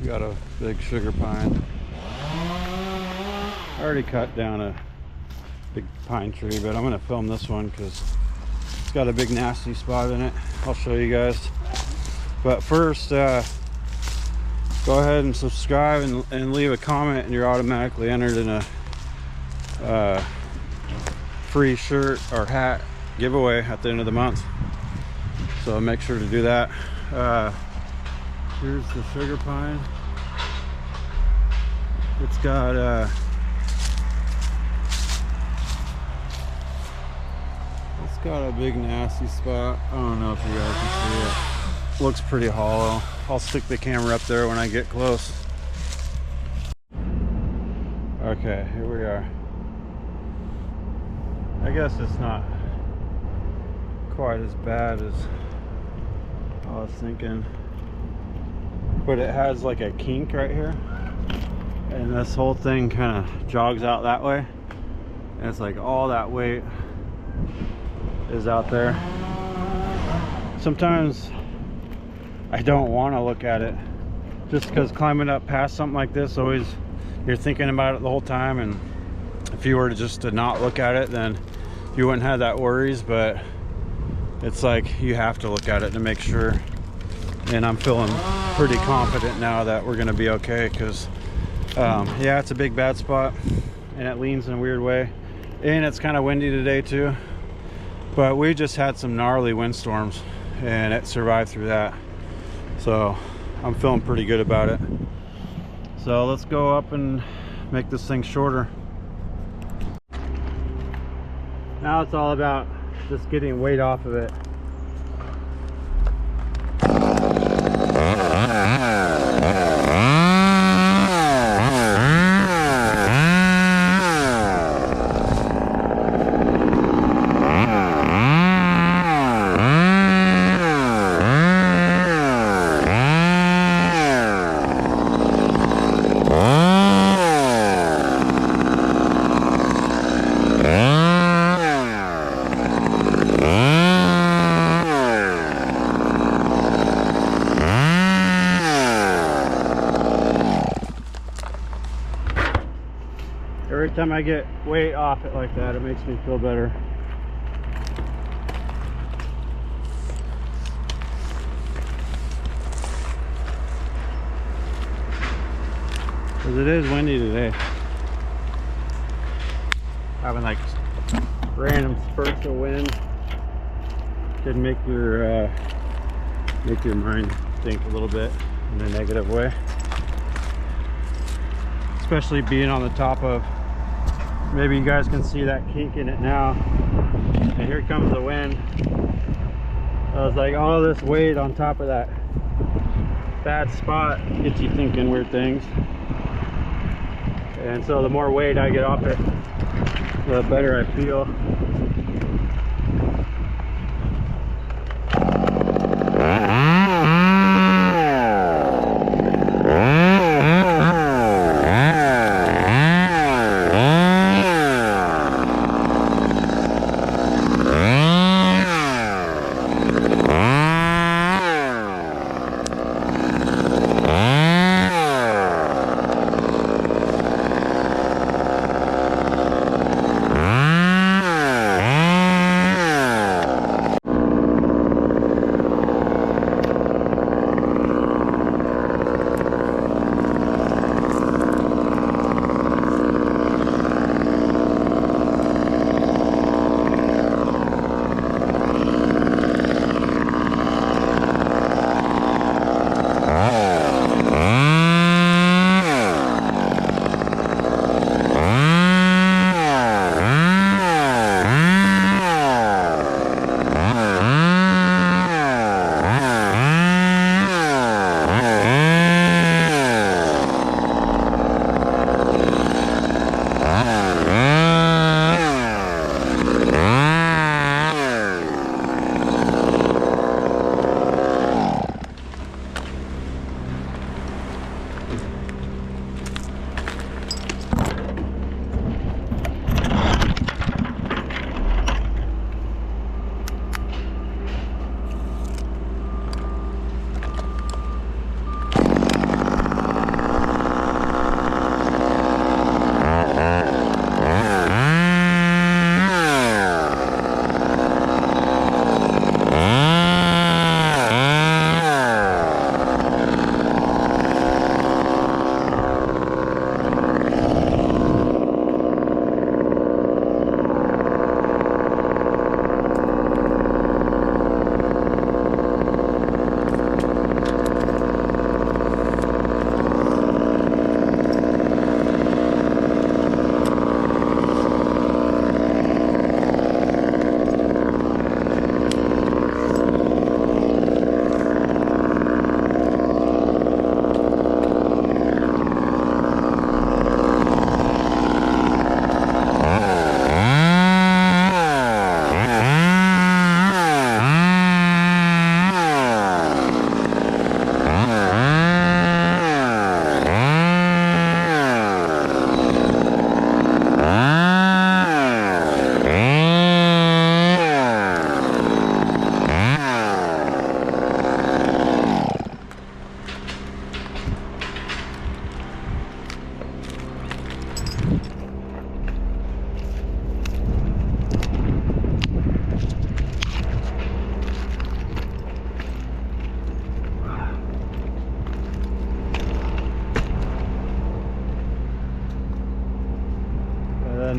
We got a big sugar pine. I already cut down a big pine tree, but I'm gonna film this one because it's got a big nasty spot in it. I'll show you guys. But first, go ahead and subscribe and leave a comment, and you're automatically entered in a free shirt or hat giveaway at the end of the month. So make sure to do that. Here's the sugar pine. It's got a big nasty spot. I don't know if you guys can see it. Looks pretty hollow. I'll stick the camera up there when I get close. Okay, here we are. I guess it's not quite as bad as I was thinking, but it has like a kink right here, and this whole thing kind of jogs out that way, and it's like all that weight is out there. Sometimes I don't want to look at it, just because climbing up past something like this, always you're thinking about it the whole time, and if you were to just to not look at it, then you wouldn't have that worries. But it's like you have to look at it to make sure, and I'm feeling pretty confident now that we're gonna be okay, because yeah, it's a big bad spot and it leans in a weird way, and it's kind of windy today too, but we just had some gnarly windstorms and it survived through that, so I'm feeling pretty good about it. So let's go up and make this thing shorter. Now it's all about just getting weight off of it. Every time I get weight off it like that, it makes me feel better. Because it is windy today. Having like random spurts of wind can make your mind think a little bit in a negative way. Especially being on the top of, maybe you guys can see that kink in it now, and here comes the wind. I was like, all this weight on top of that bad spot gets you thinking weird things, and so the more weight I get off it, the better I feel.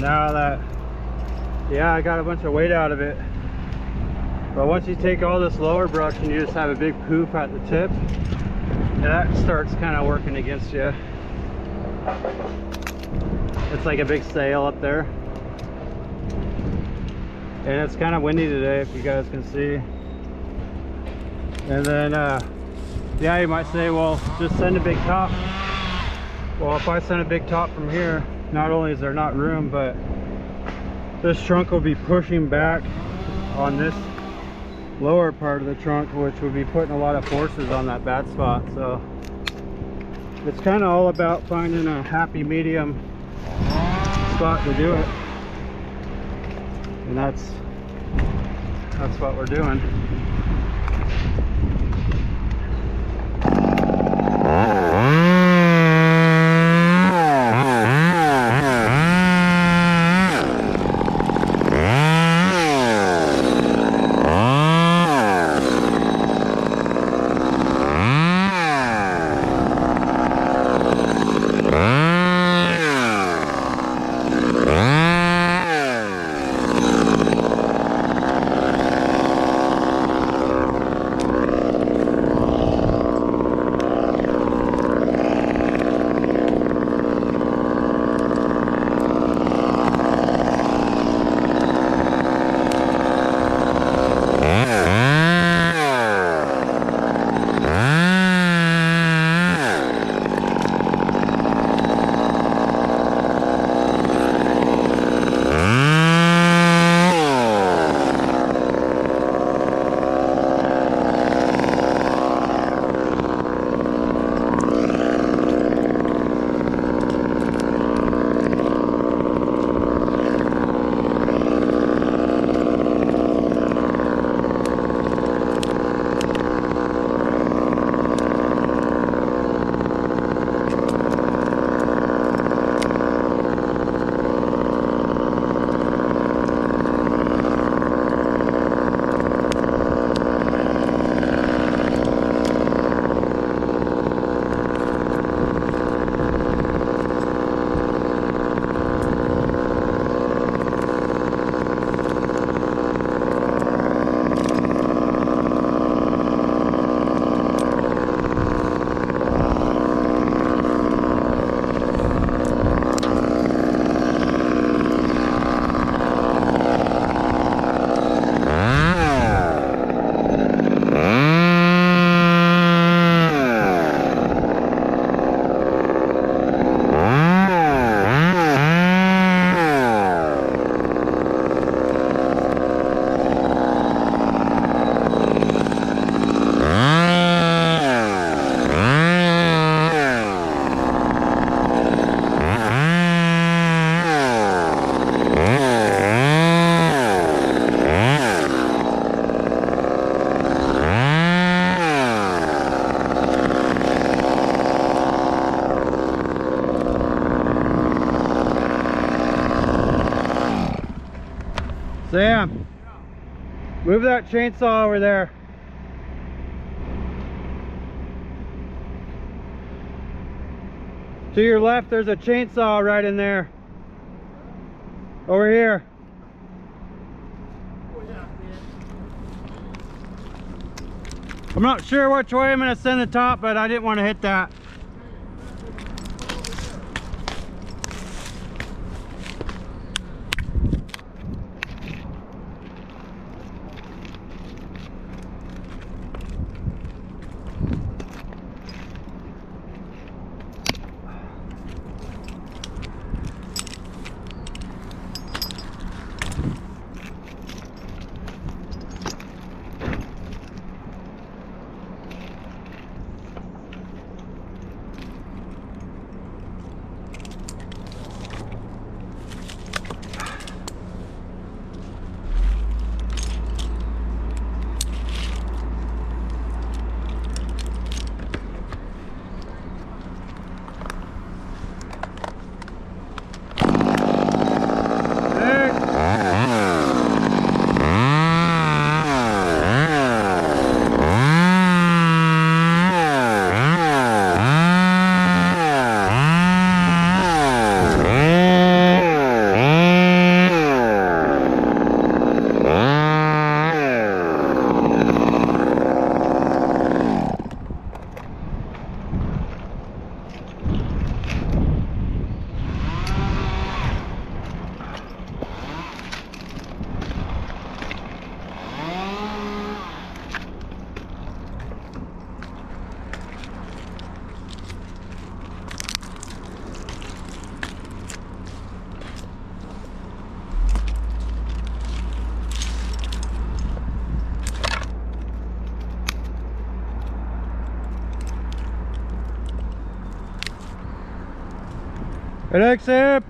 now that, yeah, I got a bunch of weight out of it. But once you take all this lower brush and you just have a big poof at the tip, that starts kind of working against you. It's like a big sail up there. And it's kind of windy today, if you guys can see. And then, yeah, you might say, well, just send a big top. Well, if I send a big top from here, not only is there not room, but this trunk will be pushing back on this lower part of the trunk, which would be putting a lot of forces on that bad spot. So it's kind of all about finding a happy medium spot to do it, and that's what we're doing. Sam, move that chainsaw over there. To your left, there's a chainsaw right in there. Over here. I'm not sure which way I'm going to send the top, but I didn't want to hit that. Alexip!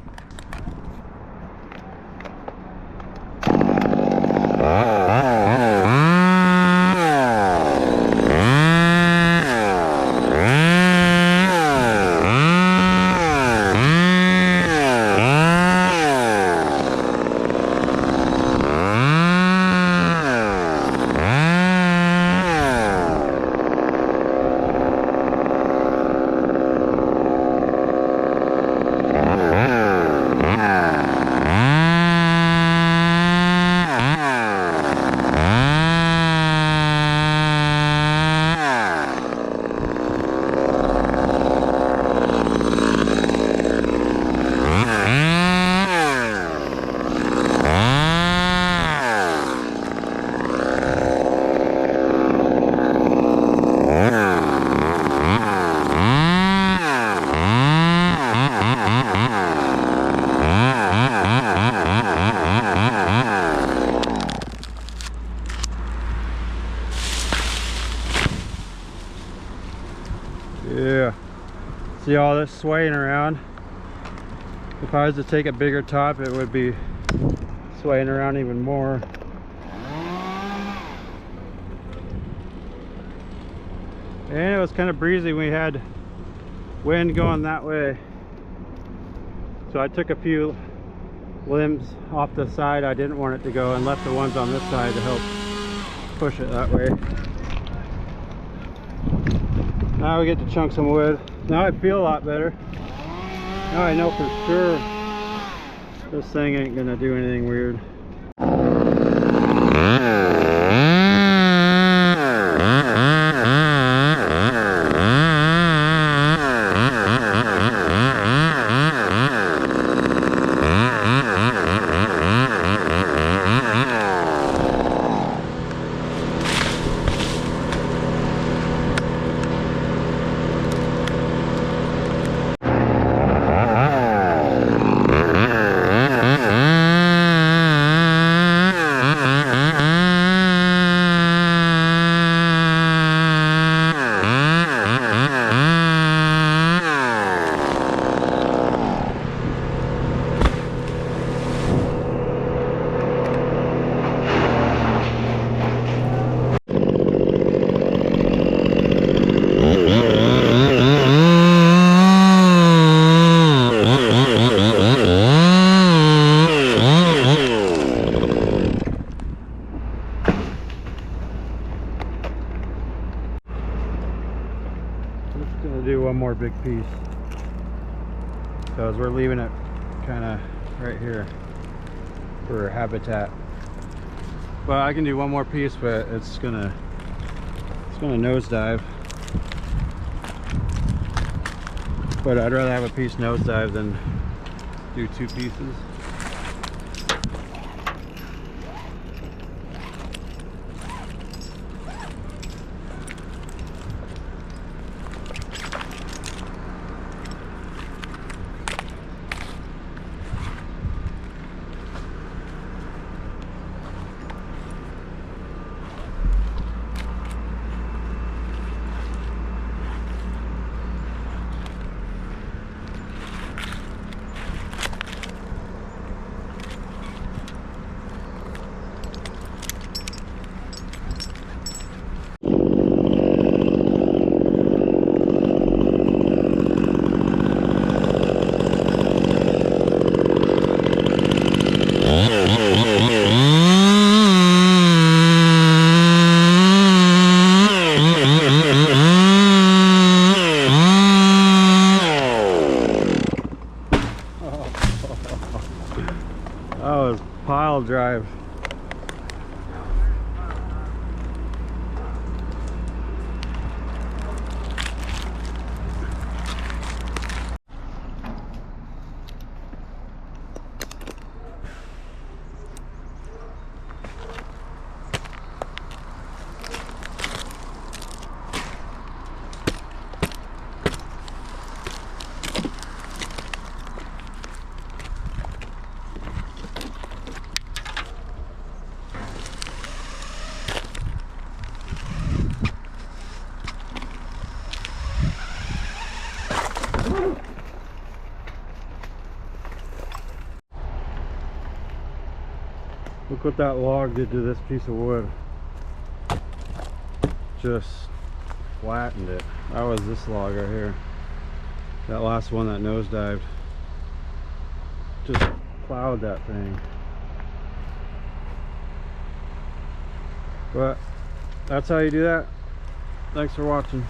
Yeah, see all this swaying around? If I was to take a bigger top, it would be swaying around even more. And it was kind of breezy. We had wind going that way, so I took a few limbs off the side I didn't want it to go and left the ones on this side to help push it that way. Now we get to chunk some wood. Now I feel a lot better. Now I know for sure this thing ain't gonna do anything weird. Do one more big piece because we're leaving it kind of right here for habitat. Well, I can do one more piece, but it's gonna nosedive. But I'd rather have a piece nosedive than do two pieces. Look what that log did to this piece of wood. Just flattened it. That was this log right here. That last one that nosedived. Just plowed that thing. But that's how you do that. Thanks for watching.